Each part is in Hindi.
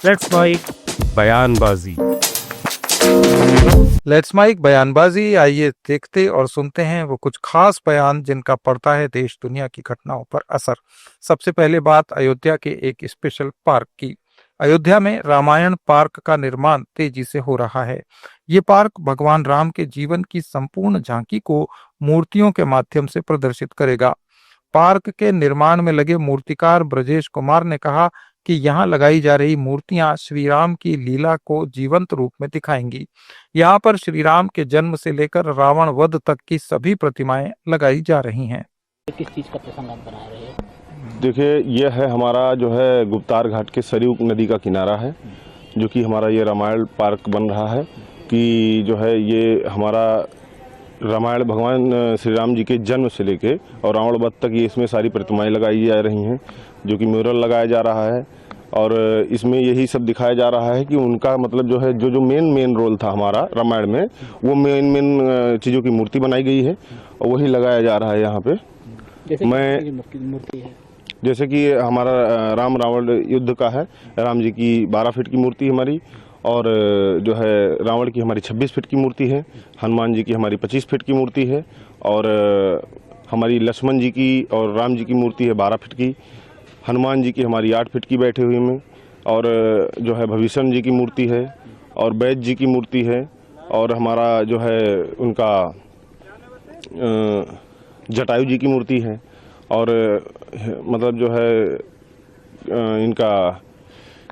लेट्स माइक बयानबाजी। लेट्स माइक बयानबाजी। आइए देखते और सुनते हैं वो कुछ खास बयान जिनका पड़ता है देश दुनिया की घटनाओं पर असर। सबसे पहले बात अयोध्या के एक स्पेशल पार्क की। अयोध्या में रामायण पार्क का निर्माण तेजी से हो रहा है। ये पार्क भगवान राम के जीवन की संपूर्ण झांकी को मूर्तियों के माध्यम से प्रदर्शित करेगा। पार्क के निर्माण में लगे मूर्तिकार ब्रजेश कुमार ने कहा कि यहाँ लगाई जा रही मूर्तियां श्री राम की लीला को जीवंत रूप में दिखाएंगी। यहाँ पर श्री राम के जन्म से लेकर रावण वध तक की सभी प्रतिमाएं लगाई जा रही हैं। किस चीज़ का प्रसंग आप बना रहे हैं? देखिए, ये है हमारा जो है गुप्तार घाट के सरयू नदी का किनारा है, जो कि हमारा ये रामायण पार्क बन रहा है कि जो है ये हमारा रामायण भगवान श्री राम जी के जन्म से लेके और रावण वध तक ये इसमें सारी प्रतिमाएं लगाई जा रही हैं, जो कि म्यूरल लगाया जा रहा है। और इसमें यही सब दिखाया जा रहा है कि उनका मतलब जो है जो मेन रोल था हमारा रामायण में, वो मेन चीज़ों की मूर्ति बनाई गई है और वही लगाया जा रहा है यहाँ पे। मूर्ति है जैसे कि हमारा राम रावण युद्ध का है, राम जी की 12 फीट की मूर्ति हमारी, और जो है रावण की हमारी 26 फीट की मूर्ति है, हनुमान जी की हमारी 25 फीट की मूर्ति है, और हमारी लक्ष्मण जी की और राम जी की मूर्ति है 12 फीट की, हनुमान जी की हमारी 8 फीट की बैठे हुए में, और जो है भविष्ण जी की मूर्ति है, और वैद्य जी की मूर्ति है, और हमारा जो है उनका जटायु जी की मूर्ति है, और मतलब जो है इनका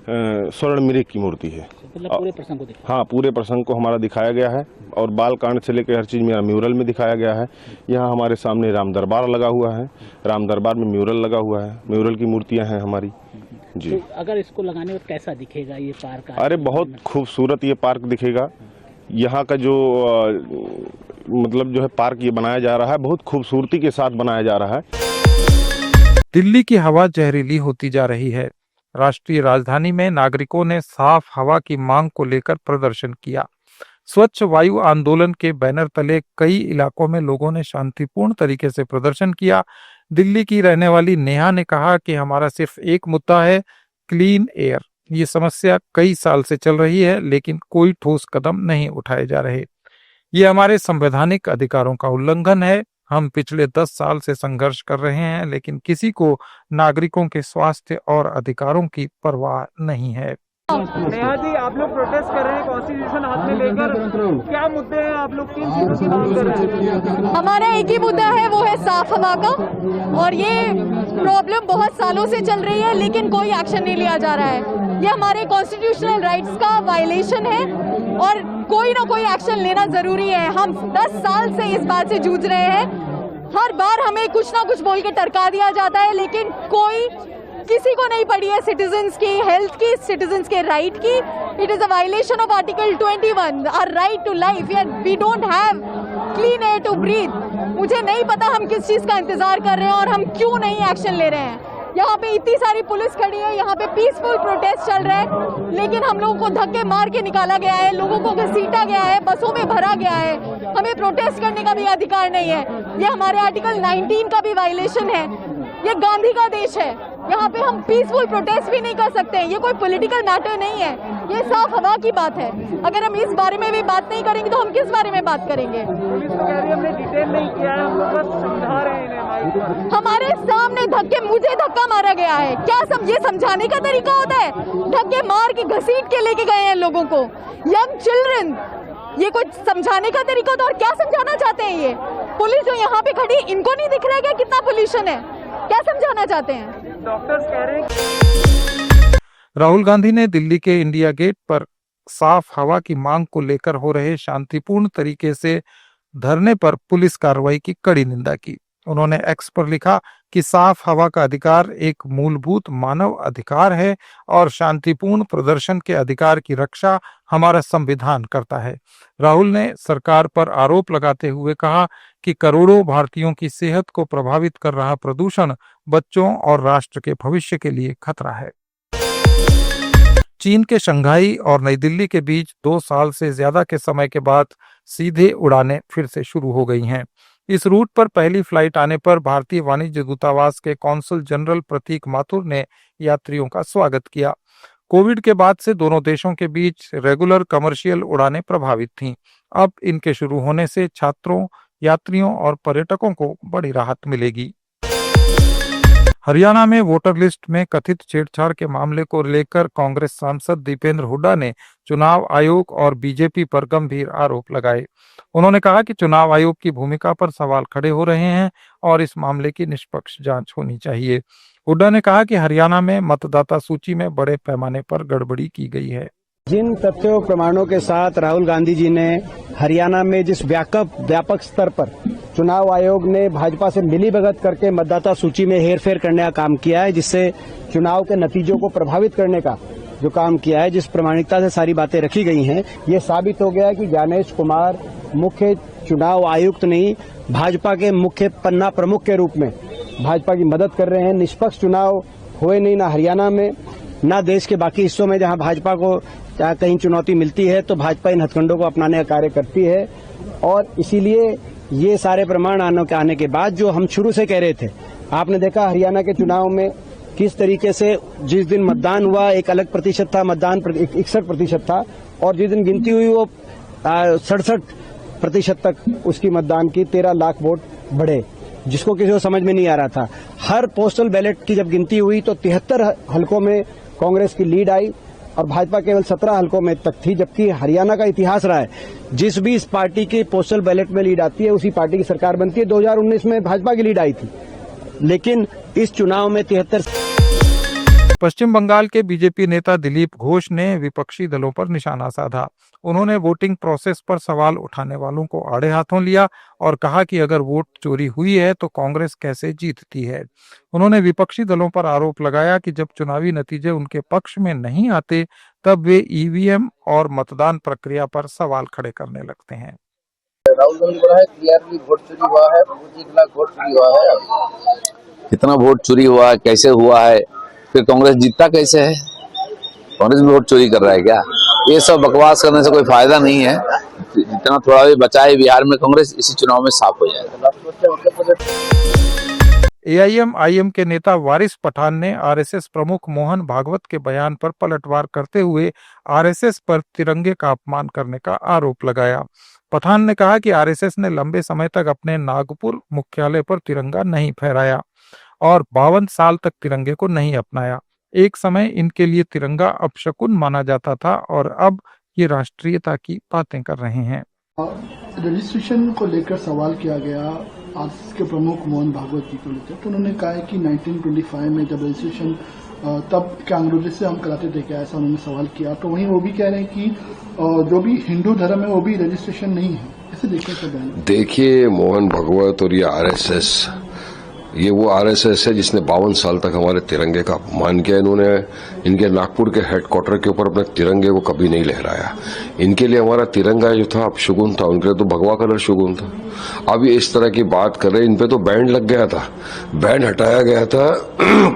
स्वर्ण मृग की मूर्ति है। मतलब पूरे प्रसंग को दिखाया? हाँ, पूरे प्रसंग को हमारा दिखाया गया है और बाल कांड से लेकर हर चीज़ मेरा म्यूरल में दिखाया गया है। यहाँ हमारे सामने राम दरबार लगा हुआ है, राम दरबार में म्यूरल लगा हुआ है, म्यूरल की मूर्तियाँ हैं हमारी जी। तो अगर इसको लगाने में कैसा दिखेगा ये पार्क? अरे बहुत खूबसूरत ये पार्क दिखेगा। यहाँ का जो मतलब जो है पार्क ये बनाया जा रहा है, बहुत खूबसूरती के साथ बनाया जा रहा है। दिल्ली की हवा जहरीली होती जा रही है। राष्ट्रीय राजधानी में नागरिकों ने साफ हवा की मांग को लेकर प्रदर्शन किया। स्वच्छ वायु आंदोलन के बैनर तले कई इलाकों में लोगों ने शांतिपूर्ण तरीके से प्रदर्शन किया। दिल्ली की रहने वाली नेहा ने कहा कि हमारा सिर्फ एक मुद्दा है, क्लीन एयर। ये समस्या कई साल से चल रही है, लेकिन कोई ठोस कदम नहीं उठाए जा रहे। ये हमारे संवैधानिक अधिकारों का उल्लंघन है। हम पिछले 10 साल से संघर्ष कर रहे हैं, लेकिन किसी को नागरिकों के स्वास्थ्य और अधिकारों की परवाह नहीं है। नेहा जी, आप लोग प्रोटेस्ट कर रहे हैं कॉन्स्टिट्यूशन हाथ में लेकर, क्या मुद्दे हैं? आप लोग किन चीजों की मांग कर रहे हैं? हमारा एक ही मुद्दा है, वो है साफ हवा का। और ये प्रॉब्लम बहुत सालों से चल रही है, लेकिन कोई एक्शन नहीं लिया जा रहा है। ये हमारे कॉन्स्टिट्यूशनल राइट्स का वायलेशन है और कोई ना कोई एक्शन लेना जरूरी है। हम 10 साल से इस बात से जूझ रहे हैं। हर बार हमें कुछ ना कुछ बोल के टरका दिया जाता है, लेकिन किसी को नहीं पड़ी है सिटीजन्स की हेल्थ की, सिटीजन्स के राइट की। It is a violation of article 21, our right to life. We don't have clean air to breathe. मुझे नहीं पता हम किस चीज का इंतजार कर रहे हैं और हम क्यों नहीं एक्शन ले रहे हैं। यहाँ पे इतनी सारी पुलिस खड़ी है, यहाँ पे पीसफुल प्रोटेस्ट चल रहा है, लेकिन हम लोगों को धक्के मार के निकाला गया है, लोगों को घसीटा गया है, बसों में भरा गया है। हमें प्रोटेस्ट करने का भी अधिकार नहीं है। ये हमारे आर्टिकल 19 का भी वायलेशन है। ये गांधी का देश है, यहाँ पे हम पीसफुल प्रोटेस्ट भी नहीं कर सकते हैं। ये कोई पॉलिटिकल मैटर नहीं है, ये साफ हवा की बात है। अगर हम इस बारे में भी बात नहीं करेंगे तो हम किस बारे में बात करेंगे? पुलिस तो कह रही है हमने डिटेन नहीं किया है, हम लोग बस समझा रहे हैं इन्हें। हमारे सामने मुझे धक्का मारा गया है। क्या ये समझाने का तरीका होता है? धक्के मार के घसीट के लेके गए हैं लोगों को, यंग चिल्ड्रन। ये कोई समझाने का तरीका होता है? और क्या समझाना चाहते हैं ये पुलिस जो यहाँ पे खड़ी, इनको नहीं दिख रहा है क्या कितना पोल्यूशन है? क्या समझाना चाहते हैं? डॉक्टर्स कह रहे हैं। राहुल गांधी ने दिल्ली के इंडिया गेट पर साफ हवा की मांग को लेकर हो रहे शांतिपूर्ण तरीके से धरने पर पुलिस कार्रवाई की कड़ी निंदा की। उन्होंने एक्स पर लिखा कि साफ हवा का अधिकार एक मूलभूत मानव अधिकार है और शांतिपूर्ण प्रदर्शन के अधिकार की रक्षा हमारा संविधान करता है। राहुल ने सरकार पर आरोप लगाते हुए कहा कि करोड़ों भारतीयों की सेहत को प्रभावित कर रहा प्रदूषण बच्चों और राष्ट्र के भविष्य के लिए खतरा है। चीन के शंघाई और नई दिल्ली के बीच 2 साल से ज्यादा के समय के बाद सीधे उड़ानें फिर से शुरू हो गई हैं। इस रूट पर पहली फ्लाइट आने पर भारतीय वाणिज्य दूतावास के कॉन्सल जनरल प्रतीक माथुर ने यात्रियों का स्वागत किया। कोविड के बाद से दोनों देशों के बीच रेगुलर कमर्शियल उड़ानें प्रभावित थीं। अब इनके शुरू होने से छात्रों, यात्रियों और पर्यटकों को बड़ी राहत मिलेगी। हरियाणा में वोटर लिस्ट में कथित छेड़छाड़ के मामले को लेकर कांग्रेस सांसद दीपेंद्र हुड्डा ने चुनाव आयोग और बीजेपी पर गंभीर आरोप लगाए। उन्होंने कहा कि चुनाव आयोग की भूमिका पर सवाल खड़े हो रहे हैं और इस मामले की निष्पक्ष जांच होनी चाहिए। हुड्डा ने कहा कि हरियाणा में मतदाता सूची में बड़े पैमाने पर गड़बड़ी की गई है। जिन तथ्यों प्रमाणों के साथ राहुल गांधी जी ने हरियाणा में जिस व्यापक स्तर पर चुनाव आयोग ने भाजपा से मिलीभगत करके मतदाता सूची में हेरफेर करने का काम किया है, जिससे चुनाव के नतीजों को प्रभावित करने का जो काम किया है, जिस प्रामाणिकता से सारी बातें रखी गई हैं, ये साबित हो गया है कि ज्ञानेश कुमार मुख्य चुनाव आयुक्त नहीं, भाजपा के मुख्य पन्ना प्रमुख के रूप में भाजपा की मदद कर रहे हैं। निष्पक्ष चुनाव हुए नहीं, ना हरियाणा में ना देश के बाकी हिस्सों में जहां भाजपा को कहीं चुनौती मिलती है तो भाजपा इन हथकंडों को अपनाने का कार्य करती है। और इसीलिए ये सारे प्रमाण आने के बाद जो हम शुरू से कह रहे थे, आपने देखा हरियाणा के चुनाव में किस तरीके से जिस दिन मतदान हुआ एक अलग प्रतिशत था, मतदान 61% था, और जिस दिन गिनती हुई वो 67% तक उसकी मतदान की 13 लाख वोट बढ़े, जिसको किसी को समझ में नहीं आ रहा था। हर पोस्टल बैलेट की जब गिनती हुई तो 73 हलकों में कांग्रेस की लीड आई और भाजपा केवल 17 हलकों में तक थी, जबकि हरियाणा का इतिहास रहा है जिस भी इस पार्टी के पोस्टल बैलेट में लीड आती है उसी पार्टी की सरकार बनती है। 2019 में भाजपा की लीड आई थी, लेकिन इस चुनाव में 73। पश्चिम बंगाल के बीजेपी नेता दिलीप घोष ने विपक्षी दलों पर निशाना साधा। उन्होंने वोटिंग प्रोसेस पर सवाल उठाने वालों को आड़े हाथों लिया और कहा कि अगर वोट चोरी हुई है तो कांग्रेस कैसे जीतती है। उन्होंने विपक्षी दलों पर आरोप लगाया कि जब चुनावी नतीजे उनके पक्ष में नहीं आते तब वे ईवीएम और मतदान प्रक्रिया पर सवाल खड़े करने लगते हैं। राहुल गांधी बोला है क्लियरली वोट चोरी हुआ है, 25 लाख वोट चोरी हुआ है। कितना वोट चोरी हुआ है, कैसे हुआ है, फिर कांग्रेस जीतता कैसे है? कांग्रेस भी वोट चोरी कर रहा है क्या? ये सब बकवास करने से कोई फायदा नहीं है। जितना थोड़ा भी बचा है बिहार में कांग्रेस, इसी चुनाव में साफ हो जाएगा। एआईएमआईएम के नेता वारिस पठान ने आरएसएस प्रमुख मोहन भागवत के बयान पर पलटवार करते हुए आरएसएस पर तिरंगे का अपमान करने का आरोप लगाया। पठान ने कहा कि आरएसएस ने लंबे समय तक अपने नागपुर मुख्यालय पर तिरंगा नहीं फहराया और 52 साल तक तिरंगे को नहीं अपनाया। एक समय इनके लिए तिरंगा अपशकुन माना जाता था और अब ये राष्ट्रीयता की बातें कर रहे हैं। रजिस्ट्रेशन को लेकर सवाल किया गया आरएसएस के प्रमुख मोहन भागवत जी को लेकर, तो उन्होंने कहा है कि 1925 में जब रजिस्ट्रेशन तब क्या अंग्रेजी से हम कराते थे क्या, ऐसा उन्होंने सवाल किया। तो वहीं वो भी कह रहे हैं कि जो भी हिंदू धर्म है वो भी रजिस्ट्रेशन नहीं है। ऐसे देखिए मोहन भागवत और ये आरएसएस, ये वो आरएसएस है जिसने 52 साल तक हमारे तिरंगे का अपमान किया। इन्होंने इनके नागपुर के हेडक्वार्टर के ऊपर अपने तिरंगे को कभी नहीं लहराया। इनके लिए हमारा तिरंगा जो था अब शुगुन था, उनके लिए तो भगवा कलर शुगुन था। अब ये इस तरह की बात कर रहे हैं, इन पे तो बैंड लग गया था, बैंड हटाया गया था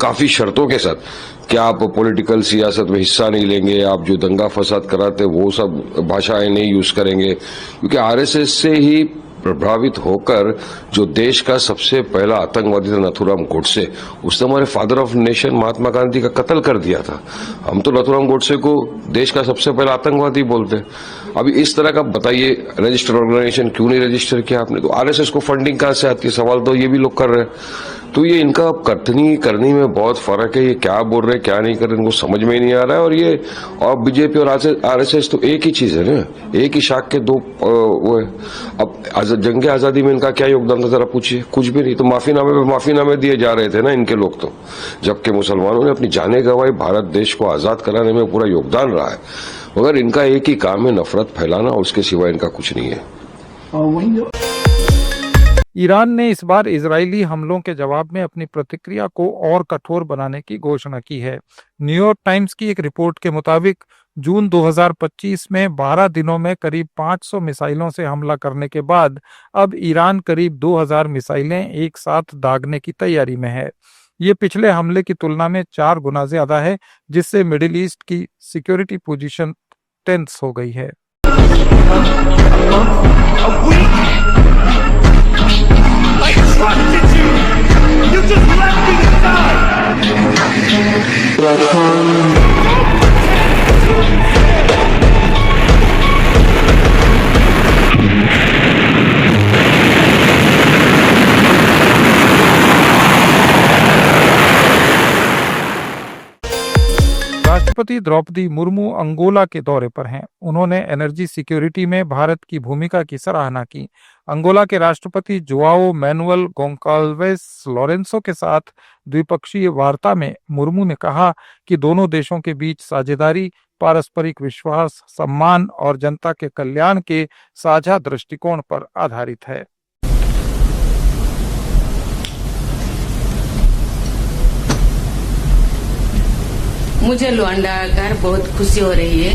काफी शर्तों के साथ कि आप पॉलिटिकल सियासत में हिस्सा नहीं लेंगे, आप जो दंगा फसाद कराते वो सब भाषाएं नहीं यूज करेंगे, क्योंकि आरएसएस से ही प्रभावित होकर जो देश का सबसे पहला आतंकवादी था नथुराम गोडसे, उसने हमारे father of nation Mahatma Gandhi का कत्ल कर दिया था। हम तो नथुराम गोडसे को देश का सबसे पहला आतंकवादी बोलते हैं। अभी इस तरह का बताइए रजिस्टर्ड ऑर्गेनाइजेशन क्यों नहीं रजिस्टर किया आपने? तो आरएसएस को फंडिंग कहां से आती है, सवाल तो ये भी लोग कर रहे हैं। तो ये इनका कथनी करनी में बहुत फर्क है। ये क्या बोल रहे हैं क्या नहीं कर रहे इनको समझ में ही नहीं आ रहा है। और ये और बीजेपी और आरएसएस तो एक ही चीज है ना, एक ही शाख के दो वो है। अब जंग आजादी में इनका क्या योगदान था जरा पूछिए, कुछ भी नहीं। तो माफीनामे पे माफीनामे दिए जा रहे थे ना इनके लोग तो, जबकि मुसलमानों ने अपनी जानें गंवाई, भारत देश को आजाद कराने में पूरा योगदान रहा है। मगर इनका एक ही काम है नफरत फैलाना, उसके सिवा इनका कुछ नहीं है। ईरान ने इस बार इजरायली हमलों के जवाब में अपनी प्रतिक्रिया को और कठोर बनाने की घोषणा की है। न्यूयॉर्क टाइम्स की एक रिपोर्ट के मुताबिक जून 2025 में 12 दिनों में करीब 500 मिसाइलों से हमला करने के बाद अब ईरान करीब 2000 मिसाइलें एक साथ दागने की तैयारी में है। ये पिछले हमले की तुलना में 4 गुना ज्यादा है, जिससे मिडिल ईस्ट की सिक्योरिटी पोजीशन टेंस हो गई है। I trusted you! You just left me to die! राष्ट्रपति द्रौपदी मुर्मू अंगोला के दौरे पर हैं। उन्होंने एनर्जी सिक्योरिटी में भारत की भूमिका की सराहना की। अंगोला के राष्ट्रपति जोआओ मैनुअल गोंकाल्वेस लोरेंसो के साथ द्विपक्षीय वार्ता में मुर्मू ने कहा कि दोनों देशों के बीच साझेदारी पारस्परिक विश्वास, सम्मान और जनता के कल्याण के साझा दृष्टिकोण पर आधारित है। मुझे लुआंडा आकर बहुत खुशी हो रही है।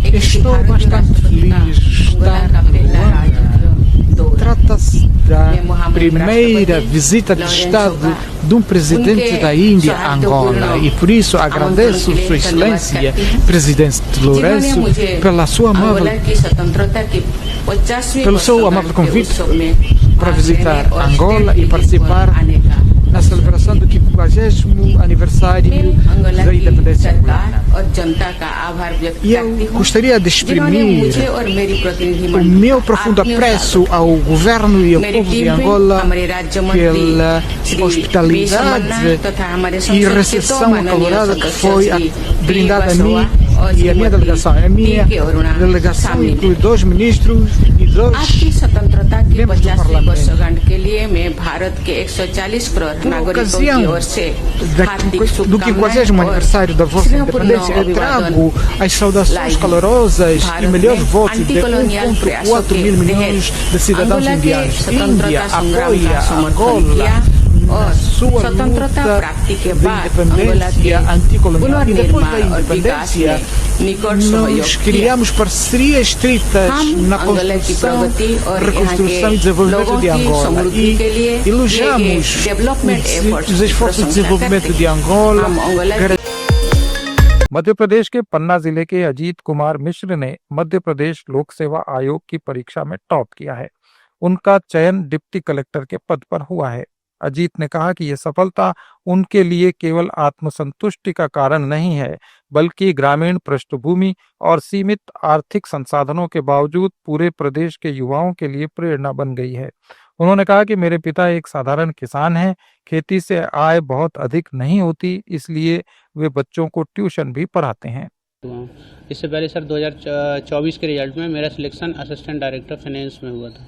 Estou bastante feliz de estar no Luanda. Trata-se da primeira visita de Estado de um presidente da Índia a Angola e por isso agradeço Sua Excelência, Presidente Lourenço, pelo seu amável convite para visitar Angola e participar na celebração do 50º aniversário da independência angolana. E eu gostaria de exprimir o meu profundo apreço ao governo e ao povo de Angola pela hospitalidade e recepção acalorada que foi brindada a mim e a minha delegação. A minha delegação inclui 2 ministros e 2 membros do parlamento. Na ocasião do 50º aniversário da vossa independência, eu trago as saudações calorosas e melhores votos de 1,4 mil milhões de cidadãos indianos. Índia apoia Angola na sua luta de independência anticolonial. E depois da independência, nós criamos parcerias estritas na construção, reconstrução e desenvolvimento de Angola. E elogiamos os esforços de desenvolvimento de Angola. Madhya Pradesh के पन्ना जिले के अजीत कुमार मिश्र ने मध्य प्रदेश लोक सेवा आयोग की परीक्षा में टॉप किया है। उनका चयन डिप्टी कलेक्टर के पद पर हुआ है। अजीत ने कहा कि यह सफलता उनके लिए केवल आत्मसंतुष्टि का कारण नहीं है, बल्कि ग्रामीण पृष्ठभूमि और सीमित आर्थिक संसाधनों के बावजूद पूरे प्रदेश के युवाओं के लिए प्रेरणा बन गई है। उन्होंने कहा कि मेरे पिता एक साधारण किसान हैं, खेती से आय बहुत अधिक नहीं होती, इसलिए वे बच्चों को ट्यूशन भी पढ़ाते हैं। इससे पहले सर 2024 के रिजल्ट में मेरा सिलेक्शन असिस्टेंट डायरेक्टर फाइनेंस में हुआ था।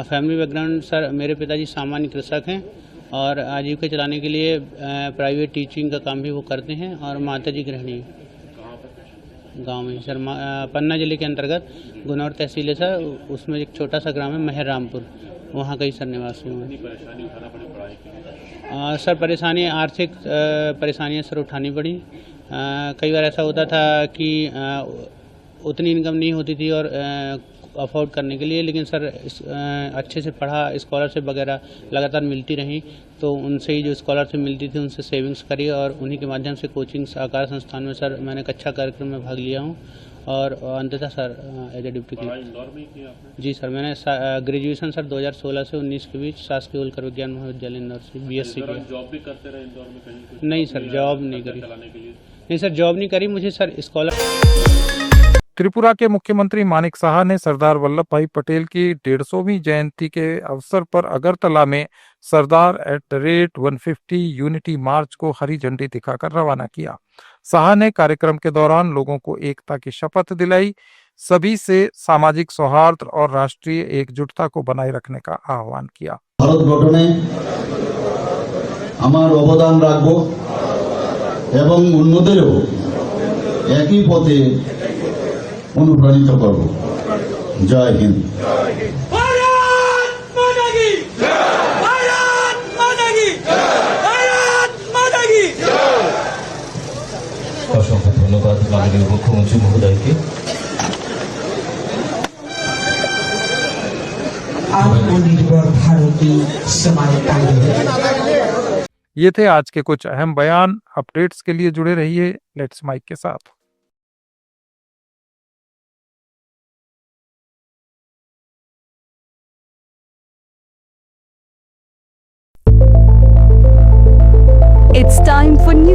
फैमिली बैकग्राउंड सर, मेरे पिताजी सामान्य कृषक हैं और आजीविका चलाने के लिए प्राइवेट टीचिंग का काम भी वो करते हैं और माताजी गृहिणी गांव में सर, पन्ना जिले के अंतर्गत गुनौर तहसील है सर, उसमें एक छोटा सा ग्राम है महरामपुर, वहाँ कई सर निवासी हुए। सर परेशानी आर्थिक परेशानियाँ सर उठानी पड़ी। कई बार ऐसा होता था कि उतनी इनकम नहीं होती थी और अफोर्ड करने के लिए, लेकिन सर अच्छे से पढ़ा, स्कॉलरशिप वगैरह लगातार मिलती रही, तो उनसे ही जो स्कॉलरशिप मिलती थी उनसे सेविंग्स करी और उन्हीं के माध्यम से कोचिंग सहकार संस्थान में सर मैंने एक अच्छा कार्यक्रम में भाग लिया हूँ और अंततः sir as a deputy collector. जी सर, मैंने ग्रेजुएशन सर 2016 से 19 के बीच शासकीय होलकर विज्ञान महाविद्यालय इंदौर से BSc किया। जॉब भी करते रहे इंदौर में कहीं? नहीं सर, जॉब नहीं करी। नहीं सर, जॉब नहीं करी, मुझे सर स्कॉलर। त्रिपुरा के मुख्यमंत्री मानिक साहा ने सरदार वल्लभ भाई पटेल की 150वीं जयंती के अवसर पर अगरतला में सरदार @150 यूनिटी मार्च को हरी झंडी दिखाकर रवाना किया। साहा ने कार्यक्रम के दौरान लोगों को एकता की शपथ दिलाई, सभी से सामाजिक सौहार्द और राष्ट्रीय एकजुटता को बनाए रखने का आह्वान किया। भारत गठने আমার অবদান রাখব এবং অন্যদেরও একই পথে অনুপ্রাণিত করব। জয় হিন্দ। অসংখ্য ধন্যবাদ মাননীয় মুখ্যমন্ত্রী মহোদয়কে। आत्मनिर्भर भारती समाज आंदोलन। ये थे आज के कुछ अहम बयान। अपडेट्स के लिए जुड़े रहिए लेट्स माइक के साथ। It's time for news.